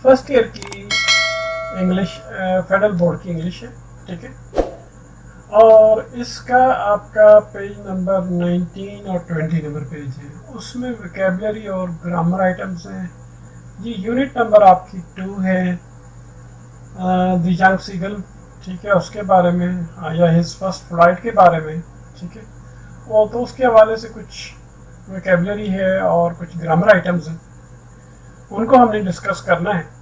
First year की English, federal board की English है, ठीक है। और इसका आपका पेज नंबर 19 और 20 नंबर पेज है, उसमें वोकैबुलरी और ग्रामर आइटम्स हैं। ये यूनिट नंबर आपकी 2 है, द यंग सीगल, ठीक है, उसके बारे में, या हिज फर्स्ट फ्लाइट के बारे में, ठीक है। और तो उसके हवाले से कुछ वोकैबुलरी है और कुछ ग्रामर आइटम्स हैं, उनको हमने डिस्कस करना है।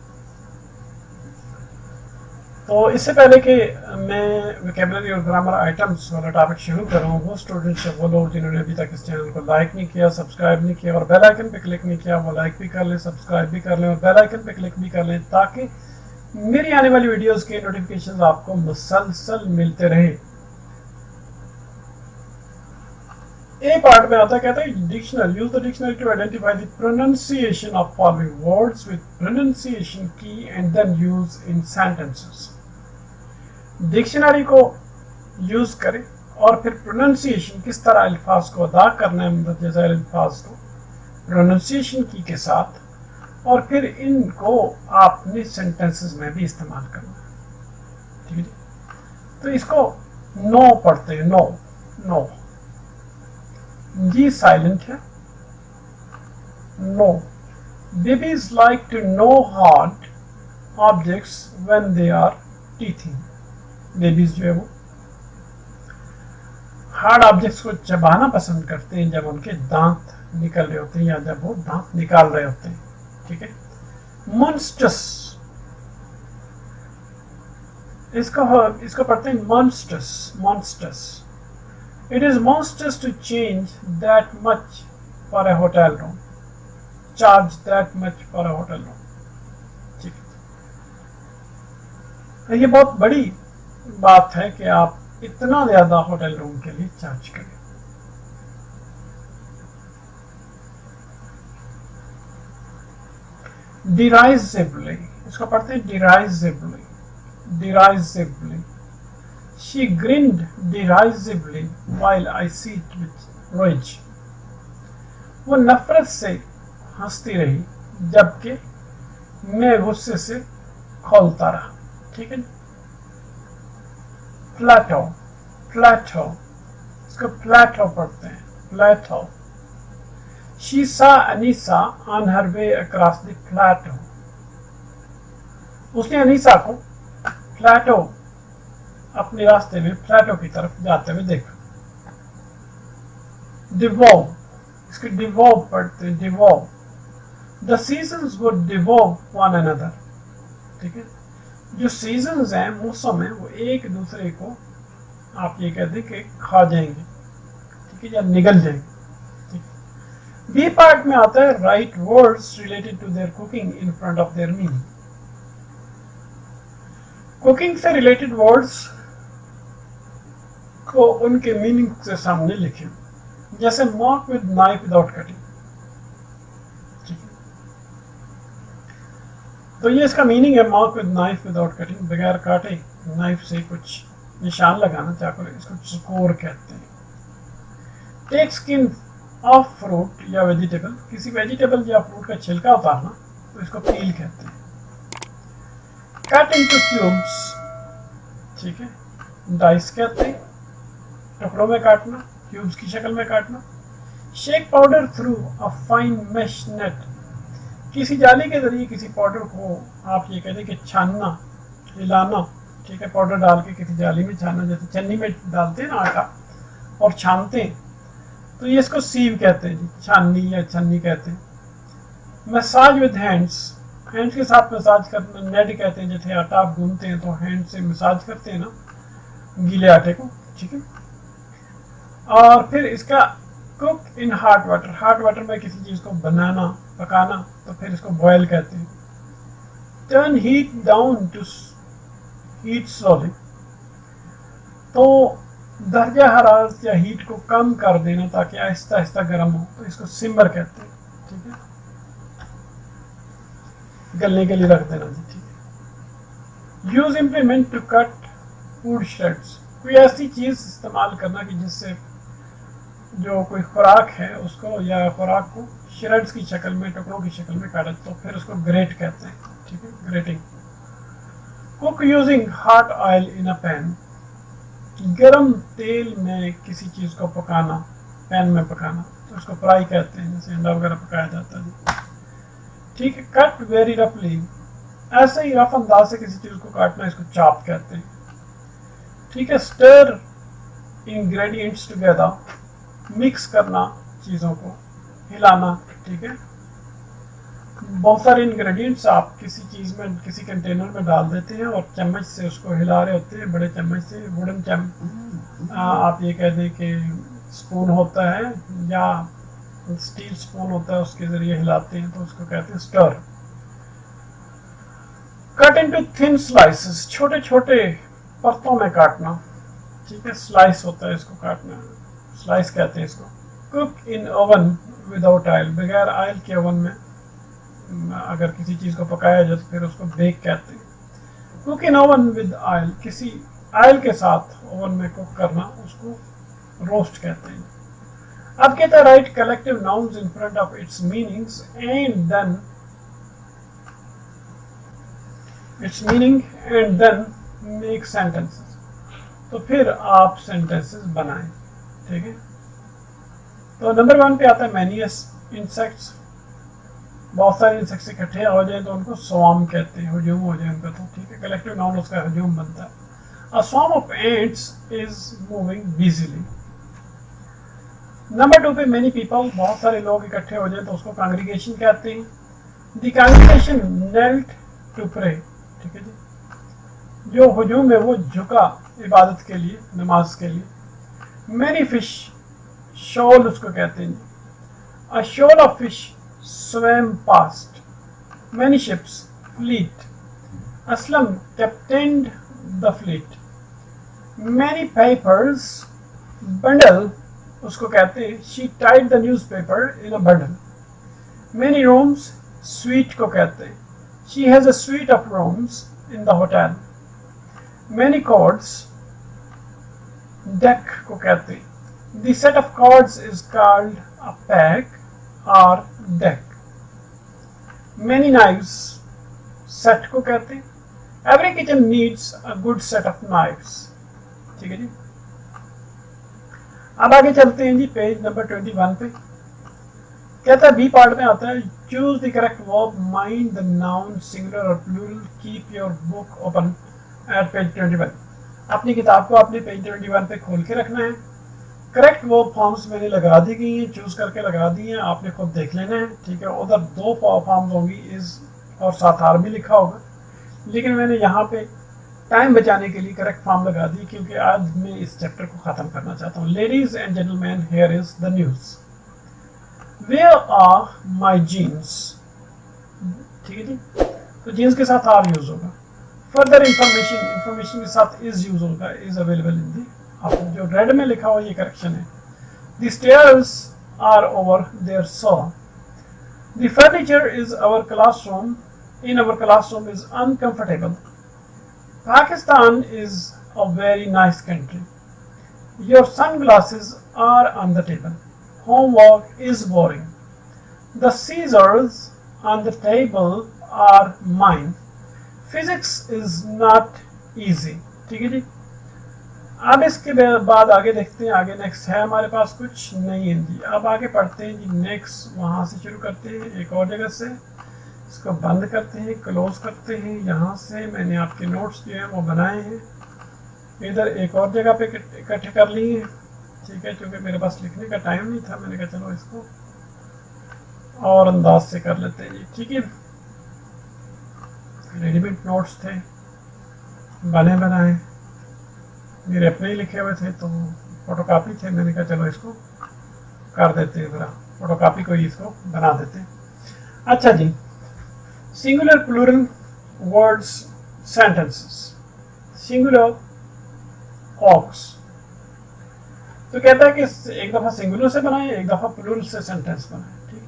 तो इससे पहले कि मैं वोकैबुलरी और ग्रामर आइटम्स वाला टॉपिक शुरू कर रहा हूँ, वो स्टूडेंट्स वो लोग जिन्होंने अभी तक इस चैनल को लाइक नहीं किया, सब्सक्राइब नहीं किया और बेल आइकन पे क्लिक नहीं किया, वो लाइक भी कर लें, सब्सक्राइब भी कर लें और बेल आइकन पे क्लिक भी कर लें, ताकि मेरी आने वाली वीडियोस के नोटिफिकेशंस आपको मुसलसल मिलते रहे। ए पार्ट में आता कहता है dictionary, use the dictionary to identify the pronunciation of following words with pronunciation key and then use in sentences. Dictionary को यूज करें और फिर प्रोनाउंसिएशन किस तरह अल्फाज को अदा करना है, मतलब जैसे अल्फाज को प्रोनाउंसिएशन की के साथ, और फिर इनको आपने सेंटेंसेस में भी इस्तेमाल करना है, ठीक है। तो इसको नो पढ़ते हैं, नो, नो, जी साइलेंट है, gnaw. Babies like to gnaw hard objects when they are teething. Babies जो है वो हार्ड ऑब्जेक्ट्स को चबाना पसंद करते हैं जब उनके दांत निकल रहे होते हैं या जब वो दांत निकाल रहे होते हैं, ठीक है। मॉन्स्टर्स, इसको पढ़ते हैं monstrous, monstrous. It is monstrous to change that much for a hotel room, charge that much for a hotel room, ठीक है। ये बहुत बड़ी बात है कि आप इतना ज्यादा होटल रूम के लिए चार्ज करें। डिराइजिबली, इसको पढ़ते हैं डिराइजिबली, डिराइजिबली। She grinned derisively while I sat with rage. वो नफरत से हंसती रही जबकि मैं गुस्से से खोलता रहा, ठीक है। प्लेटो, प्लेटो, इसको प्लेटो पढ़ते हैं, प्लेटो। She saw Anisa on her way across the plateau. उसने अनीसा को प्लेटो, अपने रास्ते में प्लेटो की तरफ जाते हुए देखा। डिवोव, इसके डिवोव पढ़ते हैं, devour. The seasons would devour one another, ठीक है। जो सीजन्स हैं, मौसम है, वो एक दूसरे को आप ये कहते हैं कि खा जाएंगे, ठीक है, या निगल जाएंगे। बी पार्ट में आता है write words related to their cooking in front of their meaning. Cooking से रिलेटेड वर्ड्स को उनके मीनिंग से सामने लिखें, जैसे mark with knife without cutting, ठीक है। तो ये इसका मीनिंग है, mark with knife without cutting, बगैर काटे नाइफ से कुछ निशान लगाना, चाकू, इसको स्कोर कहते हैं। टेक स्किन ऑफ फ्रूट या वेजिटेबल, किसी वेजिटेबल या फ्रूट का छिलका उतारना, तो इसको पील कहते हैं। कट इनटू क्यूब्स, ठीक है, डाइस कहते हैं, टुकड़ों में काटना, क्यूब्स की शक्ल में काटना। Shake powder through a fine mesh net, किसी जाली के जरिए किसी पाउडर को आप ये कहते हैं कि छानना, हिलाना, ठीक है, पाउडर डाल के किसी जाली में छानना, जैसे चन्नी में डालते हैं ना आटा और छानते हैं, तो ये इसको सीव कहते हैं जी, छाननी या छन्नी कहते हैं। मसाज विद हैंड्स, हैंड्स के साथ मसाज करना, नेट कहते हैं, जैसे आटा आप गूंथते हैं तो हैंड से मसाज करते हैं ना गीले आटे को, ठीक है। और फिर इसका cook in hot water, hot water में किसी चीज को बनाना, पकाना, तो फिर इसको बॉयल कहते हैं। Turn heat down to heat slowly, तो दर्जा हरारत या हीट को कम कर देना ताकि आहिस्ता आहिस्ता गर्म हो, तो इसको सिमर कहते हैं, ठीक है, गलने के लिए रख देना जी, ठीक है। Use implement to cut food shreds, कोई ऐसी चीज इस्तेमाल करना कि जिससे जो कोई खुराक है उसको या खुराक को श्रेड्स की शक्ल में, टुकड़ों की शक्ल में काटे, तो फिर उसको ग्रेट कहते हैं। ठीक है, grating. Cook using hot oil in a pan, गरम तेल में किसी चीज को पकाना, पैन में पकाना, तो उसको फ्राई कहते हैं, जैसे अंडा वगैरह पकाया जाता है। ठीक है, कट वेरी रफली, ऐसे ही रफ अंदाज से किसी चीज को काटना, इसको चॉप कहते हैं। ठीक है, स्टर इंग्रेडिएंट्स टुगेदर, मिक्स करना चीजों को, हिलाना। ठीक है, बहुत सारे इंग्रेडिएंट्स आप किसी चीज में, किसी कंटेनर में डाल देते हैं और चम्मच से उसको हिला रहे होते हैं, बड़े चम्मच से, वुडन आप ये कह दें कि स्पून होता है या स्टील स्पून होता है, उसके जरिए हिलाते हैं, तो उसको कहते हैं stir. Cut into thin slices, छोटे छोटे परतों में काटना। ठीक है, स्लाइस होता है इसको काटना, स्लाइस कहते हैं इसको। Cook in oven without oil, बगैर ऑयल के ओवन में अगर किसी चीज को पकाया जाए तो फिर उसको बेक कहते हैं। Cook in oven with oil, किसी ऑयल के साथ ओवन में कुक करना, उसको रोस्ट कहते हैं। अब कहता है write collective nouns in front of its meanings and then make sentences, तो फिर आप सेंटेंसेस बनाएं। ठीक है, तो नंबर 1 पे आता है मैनियस इंसेक्ट्स, बहुत सारे इंसेक्ट्स इकट्ठे हो जाए तो उनको स्वार्म कहते हैं, हुजूम हो जाए उनका, तो ठीक है, कलेक्टिव नाउन उसका हुजूम बनता है। A swarm of ants is moving busily. Number 2 पे मेनी पीपल, बहुत सारे लोग इकट्ठे हो जाए तो उसको कांग्रीगेशन कहते हैं। The congregation knelt to pray, ठीक है जी, जो हुजूम है वो झुका इबादत के लिए, नमाज के लिए। मेनी फिश, शोल उसको कहते हैं। A shoal of fish swam past, many ships, fleet. Aslam captained the fleet. Many papers, bundle उसको कहते हैं, she tied the newspaper in a bundle. Many rooms, suite को कहते हैं, she has a suite of rooms in the hotel. Many chords, deck को कहते हैं, the set of chords is called a pack or deck. Many knives, set को कहते हैं, every kitchen needs a good set of knives. ठीक है जी, अब आगे चलते हैं जी, पेज नंबर 21 पे। कहता है बी पार्ट में आता है, choose the correct verb, mind the noun singular और plural, keep your book open at page 21। अपनी किताब को अपने पेज 21 पे खोल के रखना है। करेक्ट वर्ब फॉर्म्स मैंने लगा दी गई हैं, चूज करके लगा दी हैं, आपने खुद देख लेना है। ठीक है, उधर 2 फॉर्म्स होंगी, इज और साथ आर भी लिखा होगा, लेकिन मैंने यहाँ पे टाइम बचाने के लिए करेक्ट फॉर्म लगा दी, क्योंकि आज मैं इस चैप्टर को खत्म करना चाहता हूँ। Ladies and gentleman, here is the news. Where are my jeans, ठीक है जी, तो जीन्स के साथ आर यूज होगा। फर्दर इंफॉर्मेशन, इंफॉर्मेशन के साथ इज यूज होगा, इज अवेलेबल इन दी। जो रेड में लिखा हुआ ये करेक्शन है। The stairs are over there, so the furniture is our classroom. In our classroom is uncomfortable. Pakistan is a very nice country. Your sunglasses are on the table. Homework is boring. The scissors on the table are mine. Physics is not easy. ठीक है जी, अब इसके बाद आगे देखते हैं, आगे next है हमारे पास कुछ नहीं है जी। अब आगे पढ़ते हैं जी, नेक्स्ट वहाँ से शुरू करते हैं, एक और जगह से इसको बंद करते हैं, क्लोज करते हैं। यहाँ से मैंने आपके नोट्स जो हैं वो बनाए हैं, इधर एक और जगह पे इकट्ठे कर लिए हैं। ठीक है, क्योंकि मेरे पास लिखने का टाइम नहीं था, मैंने कहा चलो इसको और अंदाज से कर लेते हैं जी। ठीक है, रेडीमेड नोट्स थे, बने बनाए, मेरे अपने ही लिखे हुए थे, तो फोटोकॉपी थे, मैंने कहा चलो इसको कर देते हैं, ज़रा फोटोकॉपी को ही इसको बना देते हैं। अच्छा जी, singular plural words sentences, singular ox, तो कहता है कि एक दफा सिंगुलर से बनाए, एक दफा प्लूरल से सेंटेंस बनाए। ठीक,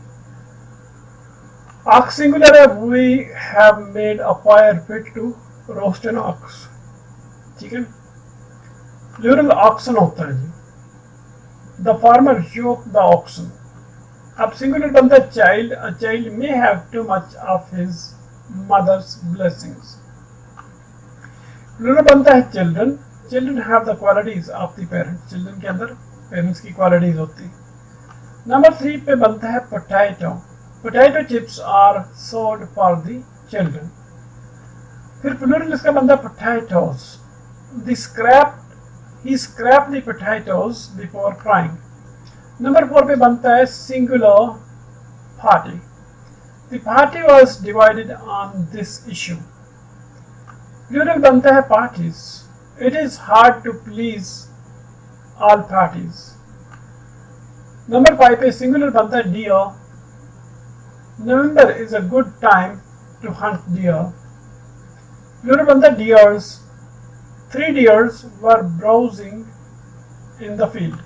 ऑक्स सिंगुलर है, we have made a fire fit to roast an ox. ठीक है, प्लूरल ऑक्सन होता है जी, the farmer yoke the oxen. अब सिंगुलर बनता है child, a child may have too much of his mother's blessings. प्लूरल बनता है children. Children have the qualities of the parent. Children के अंदर parents की qualities होती है. नंबर 3 पे बनता है potato. Potato chips are sold for the children. फिर प्लूरल इसका बनता है potatoes. He scraped the potatoes before frying. Number 4 पे बनता है singular party. The party was divided on this issue. Plural बनता है parties. It is hard to please all parties. Number 5 पे singular बनता है deer. November is a good time to hunt deer. Plural बनता है deers. 3 deers were browsing in the field.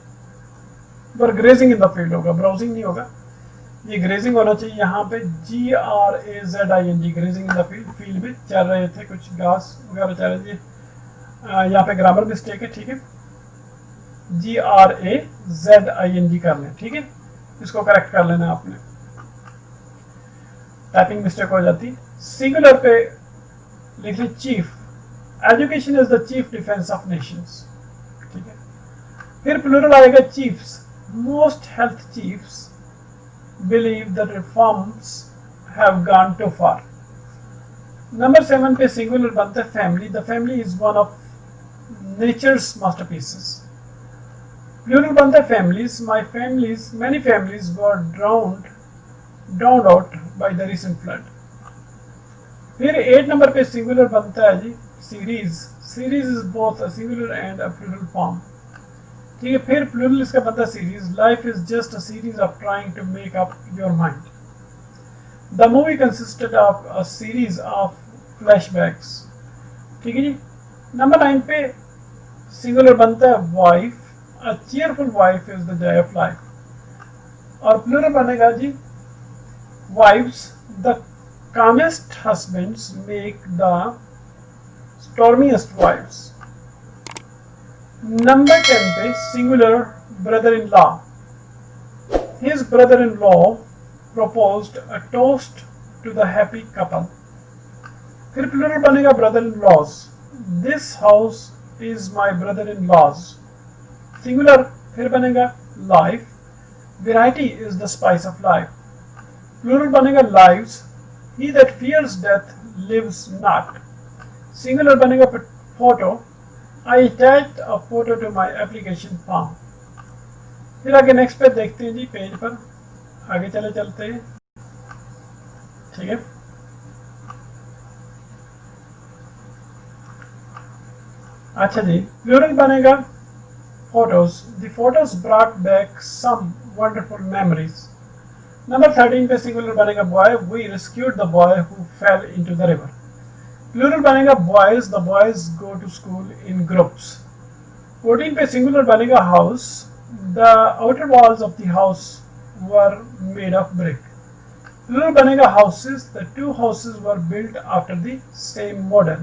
were grazing in the field होगा, browsing नहीं होगा, ये grazing होना चाहिए यहाँ पे GRAZING, grazing in the field, field में चल रहे थे, कुछ घास वगैरह चल रही थी. यहाँ पे ग्रामर मिस्टेक है, ठीक है, GRAZING कर लें, ठीक है, इसको करेक्ट कर लेना आपने, टाइपिंग मिस्टेक हो जाती. सिंगुलर पे लिख लें chief. Education is the chief defence of nations, ठीक है. फिर प्लूरल आएगा chiefs. Most health chiefs believe the reforms have gone too far. Number 7 पे सिंगुलर बनता है family. The family is one of nature's masterpieces. Plural बनता है families. Many families were drowned out by the recent flood. फिर 8 number पे singular बनता है जी series. Series is both a singular and a plural form. ठीक है. फिर plural इसका बनता है series. Life is just a series of trying to make up your mind. The movie consisted of a series of flashbacks. ठीक है जी. Number 9 पे singular बनता है wife. A cheerful wife is the joy of life. और plural बनेगा जी wives. The calmest husbands make the stormiest wives. Number 10 पे singular brother in law. His brother in law proposed a toast to the happy couple. फिर plural बनेगा brother in laws. This house is my brother-in-law's. Singular फिर बनेगा life. Variety is the spice of life. Plural बनेगा lives. He that fears death lives not. Singular बनेगा photo. I attached a photo to my application form. फिर आगे next पे देखते हैं जी, page पर आगे चलते हैं, ठीक है. अच्छा जी, प्लूरल बनेगा photos. The photos brought back some wonderful memories. Number 13 पे सिंगुलर बनेगा boy. We rescued the boy who fell into the river. Plural बनेगा boys. The boys go to school in groups. 14 पे सिंगुलर बनेगा house. The outer walls of the house were made of brick. Plural बनेगा houses. The 2 houses were built after the same model.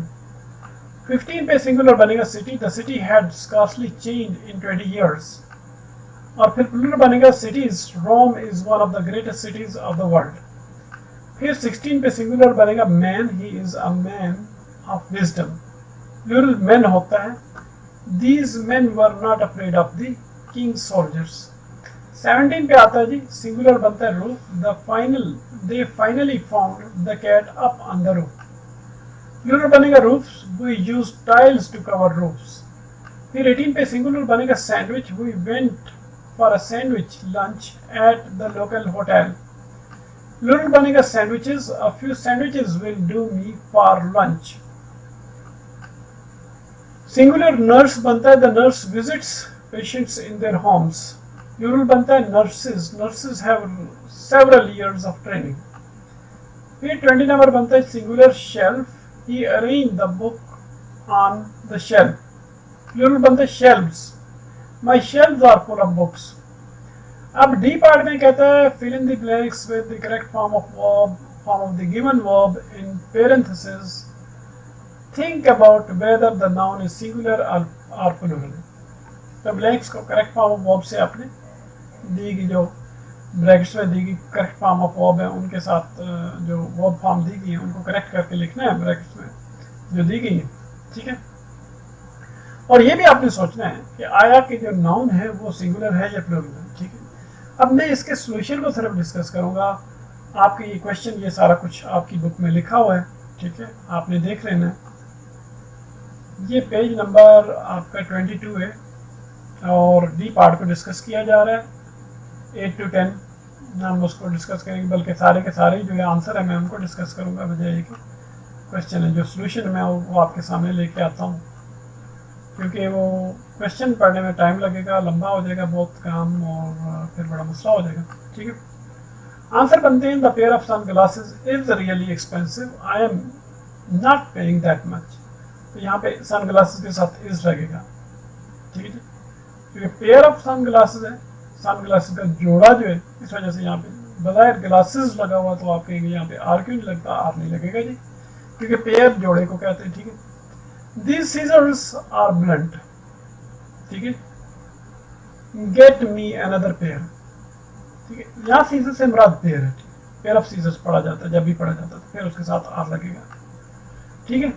15 पे singular बनेगा city. The city had scarcely change in 20 years. और फिर plural बनेगा cities. Rome is one of the greatest cities of the world. फिर 16 पे singular बनेगा man. He is a man of wisdom. Plural man होता है. These man were not afraid of the king's soldiers. 17 पे आता है जी, सिंगुलर बनता है roof. They finally found the cat up on the roof. Plural बनेगा roofs. We used tiles to cover roofs. फिर 18 पे सिंगुलर बनेगा sandwich. We went for a sandwich lunch at the local hotel. Plural बनेगा sandwiches. A few sandwiches will do me for lunch. Singular nurse बनता है. The nurse visits patients in their homes. Plural बनता है nurses. Nurses have several years of training. फिर 20 number बनता है singular shelf. He arranged the book on the shelf. Plural बनता है shelves. My shelves are full of books. अब D part में कहता है fill in the blanks with the correct form of the given verb in parentheses. Think about whether the noun is singular or plural. तो blanks को correct form of verb से आपने दी गई जो ब्रैकेट्स में दी गई करेक्ट फॉर्म ऑफ वर्ब है उनके साथ जो वर्ब फॉर्म दी गई है उनको करेक्ट करके लिखना है ब्रैकेट्स में जो दी गई है, ठीक है। और ये भी आपने सोचना है कि आया कि जो नाउन है वो सिंगुलर है या प्लूरल है, ठीक है। अब मैं इसके सोल्यूशन को सिर्फ डिस्कस करूंगा। आपके ये क्वेश्चन ये सारा कुछ आपकी बुक में लिखा हुआ है, ठीक है, आपने देख लेना है। ये पेज नंबर आपका 22 है और डी पार्ट को डिस्कस किया जा रहा है 8 to 10 हम उसको डिस्कस करेंगे, बल्कि सारे के सारे जो है आंसर है मैं उनको डिस्कस करूंगा बजाय कि क्वेश्चन है जो सोल्यूशन मैं वो आपके सामने लेके आता हूँ, क्योंकि वो क्वेश्चन पढ़ने में टाइम लगेगा, लंबा हो जाएगा बहुत काम और फिर बड़ा मसला हो जाएगा, ठीक है। आंसर बनते हैं the pair of sunglasses is really expensive, I am not paying that much. तो यहाँ पे सन ग्लासेस के साथ इज लगेगा, ठीक है जी, क्योंकि पेयर ऑफ सन ग्लासेस है, सन ग्लासेस का जोड़ा जो है, इस वजह से यहाँ पे बजाय ग्लासेस लगा हुआ तो आप कहेंगे यहाँ पे आर क्यों नहीं लगता, आर नहीं लगेगा जी, क्योंकि पेयर जोड़े को कहते हैं, ठीक है। These scissors are blunt, ठीक है। Get me another pair, ठीक है। यहाँ सीजर से मुराद पेयर है, पेयर ऑफ सीजर्स पढ़ा जाता है, जब भी पढ़ा जाता है तो फिर उसके साथ आर लगेगा, ठीक है।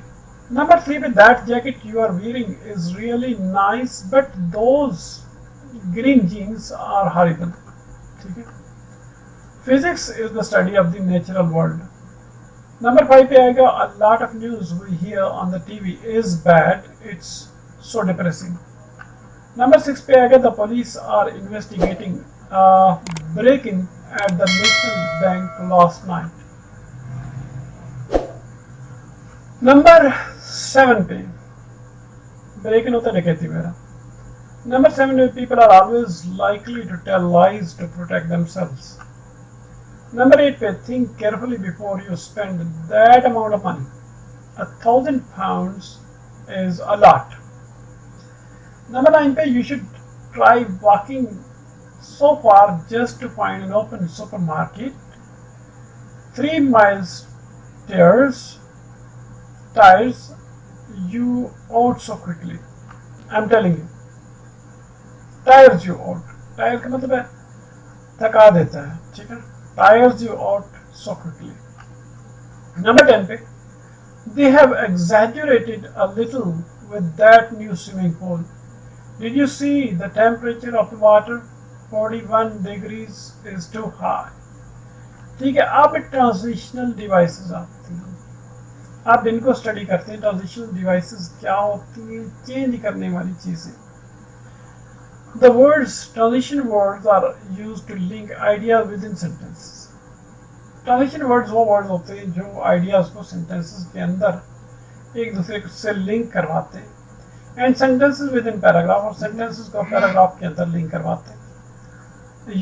नंबर 3 पे that jacket you are wearing is really nice but those green jeans are horrible, ठीक है। Physics is the study of the natural world. Number 5 पे आएगा a lot of news we hear on the TV is bad, it's so depressing. Number 6 पे आएगा the police are investigating a break-in at the National Bank last night. Number 7 पे break-in होता है डकैती वगैरह। Number 7 पे people are always likely to tell lies to protect themselves. Number 8 पे think carefully before you spend that amount of money. £1,000 is a lot. Number 9 पे you should try walking so far just to find an open supermarket. 3 miles tires you out so quickly. I'm telling you. Tires you out. Tires का मतलब है थका देता है, ठीक है। Tires you out so quickly. Number 10 पे they have exaggerated a little with that new swimming pool. Did you see the temperature of the water? 41 degrees is too high. ठीक है, अब ट्रांजिशनल डिवाइसेस आती हैं, आप इनको स्टडी करते हैं। ट्रांजिशनल डिवाइसेस क्या होती हैं? चेंज करने वाली चीजें। The words transition words are used to link ideas within sentences. Transition words वो words होते हैं जो ideas को sentences के अंदर एक दूसरे से लिंक करवाते हैं, and sentences within paragraph और sentences को paragraph के अंदर लिंक करवाते हैं।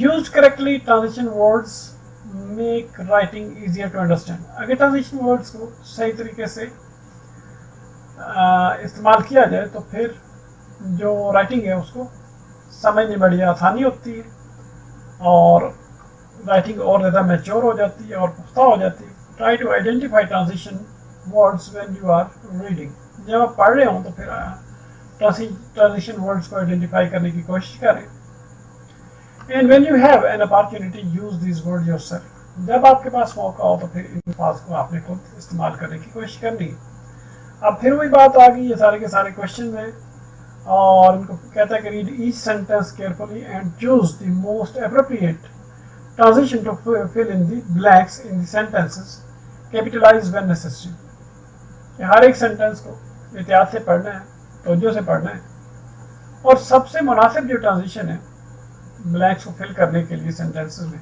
Used correctly, transition words make writing easier to understand. अगर transition words को सही तरीके से इस्तेमाल किया जाए तो फिर जो राइटिंग है उसको समझने में बड़ी आसानी होती है और राइटिंग और ज़्यादा मैच्योर हो जाती है और पुख्ता हो जाती है। Try to identify transition words when you are reading, जब आप पढ़ रहे हो तो फिर ट्रांजिशन वर्ड्स को आइडेंटिफाई करने की कोशिश करें। And when you have an opportunity use this word yourself, जब आपके पास मौका हो तो फिर इन अल्फाज को आपने खुद इस्तेमाल करने की कोशिश करनी है। अब फिर वही बात आ गई, ये सारे के सारे क्वेश्चन हैं और इनको कहता है कि read each sentence carefully and choose the most appropriate transition to fill in the blanks in the sentences, capitalize when necessary. हर एक सेंटेंस को एहतियात से पढ़ना है, तवज्जो से पढ़ना है और सबसे मुनासिब जो ट्रांजिशन है ब्लैंक्स को फिल करने के लिए सेंटेंसेस में,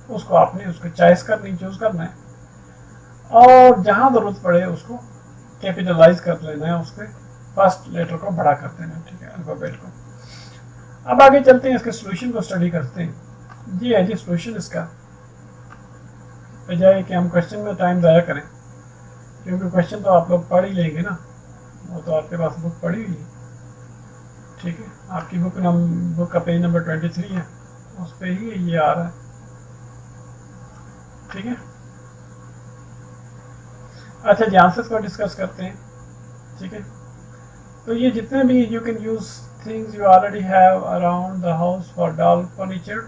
उसको आपने उसको चॉइस करनी, चूज करना है और जहां जरूरत पड़े उसको कैपिटलाइज कर लेना है, उसके फर्स्ट लेटर को बड़ा कर देना है, ठीक है, अल्फाबेट को। अब आगे चलते हैं, इसके सॉल्यूशन को स्टडी करते हैं। ये है जी सॉल्यूशन इसका, बजाय कि हम क्वेश्चन में टाइम ज़ाया करें, क्योंकि क्वेश्चन तो आप लोग पढ़ ही लेंगे ना, वो तो आपके पास बुक पढ़ी हुई है, ठीक है। आपकी बुक का पेज नंबर 23 है, उस पर ही ये आ रहा है, ठीक है। अच्छा जी, आंसर्स को डिस्कस करते हैं, ठीक है। तो ये जितने भी you can use things you already have around the house for doll furniture,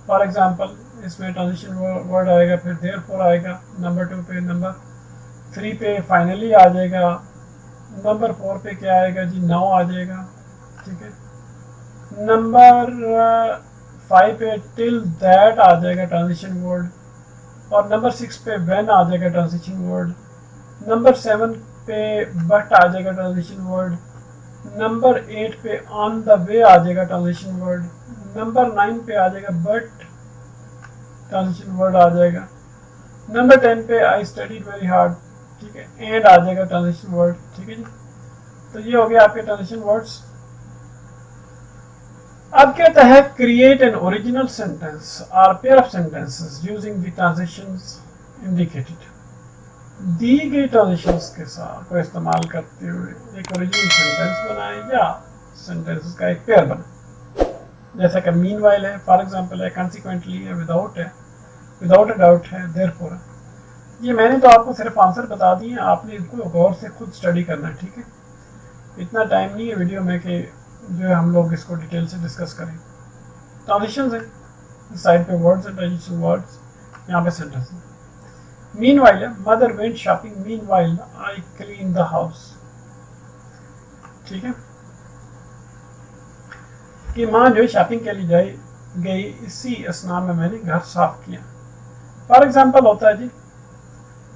for example इसमें ट्रांजिशन वर्ड आएगा, फिर देयरफॉर आएगा, नंबर 2 पे, नंबर 3 पे फाइनली आ जाएगा, नंबर 4 पे क्या आएगा जी, नाउ आ जाएगा, ठीक है। नंबर 5 पे टिल दैट आ जाएगा ट्रांजिशन वर्ड, और नंबर 6 पे व्हेन आ जाएगा ट्रांजिशन वर्ड, नंबर 7 पे बट आ जाएगा ट्रांजिशन वर्ड, नंबर 8 पे ऑन द वे आ जाएगा ट्रांजिशन वर्ड, नंबर 9 पे आ जाएगा बट ट्रांजिशन वर्ड आ जाएगा, नंबर 10 पे आई स्टडीड वेरी हार्ड, ठीक है, एंड आ जाएगा ट्रांजिशन वर्ड, ठीक है जी। तो ये हो गया आपके ट्रांजिशन वर्ड्स। अब कहता है क्रिएट एन ओरिजिनल सेंटेंस और pair of sentences using the transitions indicated. दी गई ट्रांजिशंस के साथ को इस्तेमाल करते हुए एक ओरिजिनल सेंटेंस बनाए या सेंटेंसेस का एक पेयर बनाए। जैसा कि मीनवाइल है, फॉर एग्जांपल है, कंसीक्वेंटली है, विदाउट अ डाउट है, देयरफॉर है। ये मैंने तो आपको सिर्फ आंसर बता दिए, आपने इनको गौर से खुद स्टडी करना है, ठीक है। इतना टाइम नहीं है वीडियो में कि जो है हम लोग इसको डिटेल से डिस्कस करें। ट्रांजिशंस है, साइड पे वर्ड्स है, ट्रांजिशन वर्ड्स, यहाँ पे सेंटेंस है। मीनवाइल है, mother went shopping meanwhile I clean the house, ठीक है, कि माँ जो शॉपिंग के लिए गई, इसी असना में मैंने घर साफ किया। फॉर एग्जाम्पल होता है जी,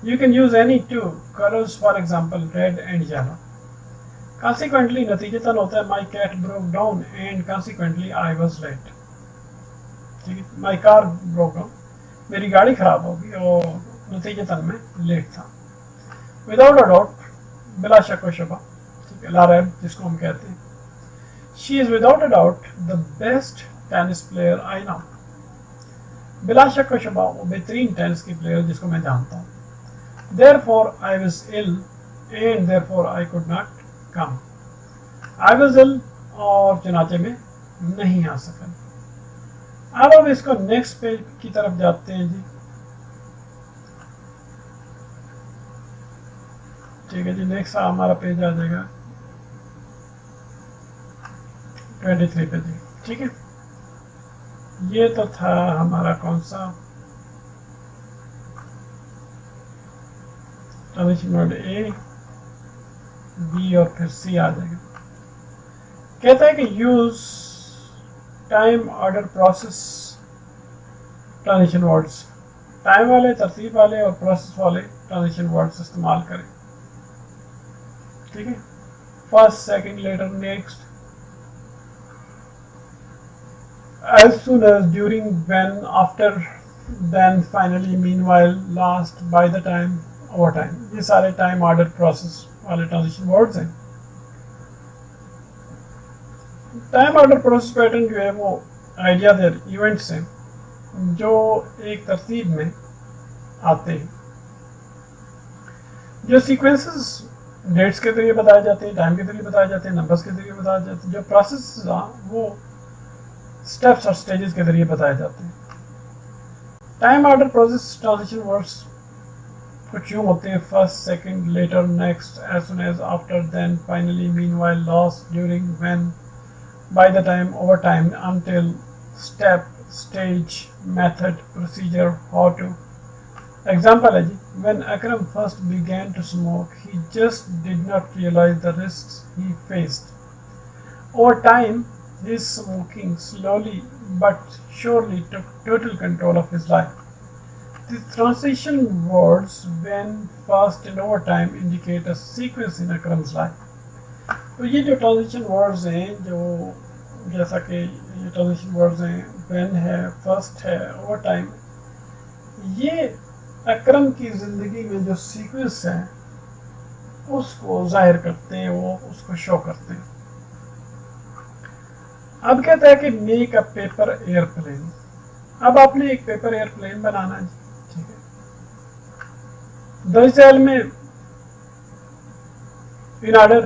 you can use any two colours, for example red and yellow. Consequently, नतीजतन होता है my cat broke down and consequently I was late, ठीक है, माई कार ब्रोक डाउन, मेरी गाड़ी खराब होगी और नतीजतन मैं लेट था। विदाउट अ डाउट, बिला शक व शुबा, ठीक है, लारैब जिसको हम कहते हैं, she is without a doubt the best tennis player I know, बिला शक व शुबा वो बेहतरीन टेनिस की प्लेयर जिसको मैं जानता हूँ। Therefore I was ill and therefore I could not come, I was ill और चुनाचे में नहीं आ सका। अब इसको नेक्स्ट पेज की तरफ जाते हैं जी, ठीक है जी। नेक्स्ट हमारा पेज आ जाएगा 23 पे जी, ठीक है। ये तो था हमारा कौन सा ट्रांजिशन वर्ड, ए, बी और फिर सी आ जाएगा। कहता है कि use time order process transition words, time वाले, तरतीब वाले और प्रोसेस वाले ट्रांजिशन वर्ड्स इस्तेमाल करें, ठीक है। First, second, later, next, as soon as, during, when, after, then, finally, meanwhile, last, by the time, over time, ये सारे टाइम ऑर्डर प्रोसेस वाले ट्रांजिशन वर्ड्स हैं। टाइम ऑर्डर प्रोसेस पैटर्न जो है वो आइडिया देर इवेंट्स हैं जो एक तरतीब में आते हैं, जो सीक्वेंसेस डेट्स के जरिए बताए जाते हैं, टाइम के जरिए बताए जाते हैं, नंबर्स के जरिए बताए जाते हैं। जो प्रोसेस वो स्टेप्स और स्टेजेस के जरिए बताए जाते हैं। Time order process transition words कुछ यूं होते हैं, first, second, later, next, as soon as, after, then, finally, meanwhile, last, during, when, by the time, over time, until, step, stage, method, procedure, how to. Example है जी, when Akram first began to smoke, he just did not realize the risks he faced. Over time, his smoking slowly but surely took total control of his life. The transition words when, first and over time indicate a sequence in Akram's life. तो ये जो transition words हैं, जो जैसा कि ये transition words हैं, when है, first है, over time, ये अकरम की जिंदगी में जो सीक्वेंस है उसको जाहिर करते हैं, वो उसको शो करते हैं। अब कहता है कि मेक अ पेपर एयरप्लेन। अब आपने एक पेपर एयरप्लेन बनाना है, ठीक है। दरअसल में in order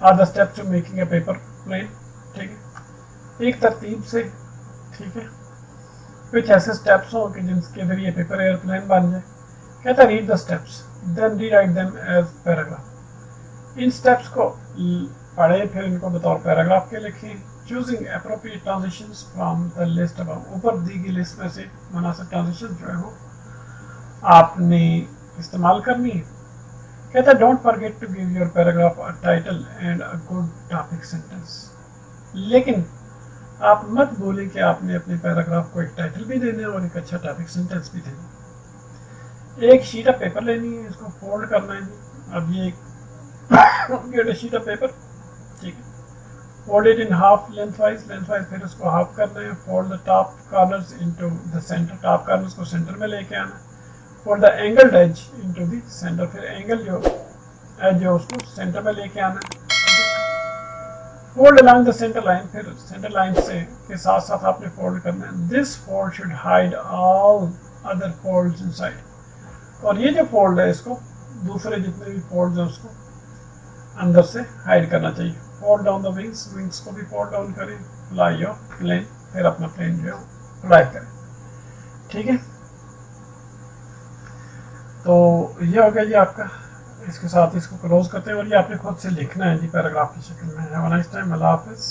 are the steps to making a paper plane, ठीक है, एक तरतीब से, ठीक है। कुछ ऐसे स्टेप्स हो कि जिनके जरिए पेपर एयरप्लेन बन जाए। कहता है read the steps then rewrite them as paragraph. इन स्टेप्स को पढ़े, फिर इनको बतौर पैराग्राफ के लिखें, choosing appropriate transitions from the list अब ऊपर दी गई लिस्ट में से मुनासिब ट्रांजिशन जो है वो आपने इस्तेमाल करनी है। कहता है don't forget to give your paragraph a title and a good topic sentence, लेकिन आप मत भूलें कि आपने अपने पैराग्राफ को एक टाइटल भी देना है और एक अच्छा टॉपिक सेंटेंस भी देना है। एक शीट ऑफ पेपर लेनी है, इसको फोल्ड करना है जी। अब ये एक शीट ऑफ पेपर, ठीक है, fold it in half lengthwise, फिर उसको हाफ करना है। fold the top corners into the center, top corners को सेंटर में लेके आना है। fold the angled edge into the center, फिर एंगल जो एज है उसको सेंटर में लेके आना है। fold along the center line, फिर सेंटर लाइन से के साथ साथ आपने फोल्ड करना है। this fold should hide all other folds inside, और ये जो फोल्ड है इसको दूसरे जितने भी फोल्ड है उसको अंदर से हाइड करना चाहिए। Fold down the wings, wings को भी फोल्ड डाउन करें। फ्लाई योर प्लेन, फिर अपना प्लेन जो है फ्लाई करें, ठीक है। तो ये हो गया जी आपका, इसके साथ इसको क्लोज करते हैं और ये आपने खुद से लिखना है जी पैराग्राफ की शक्ल में। हैव अ नाइस टाइम, अल्लाह हाफिज़।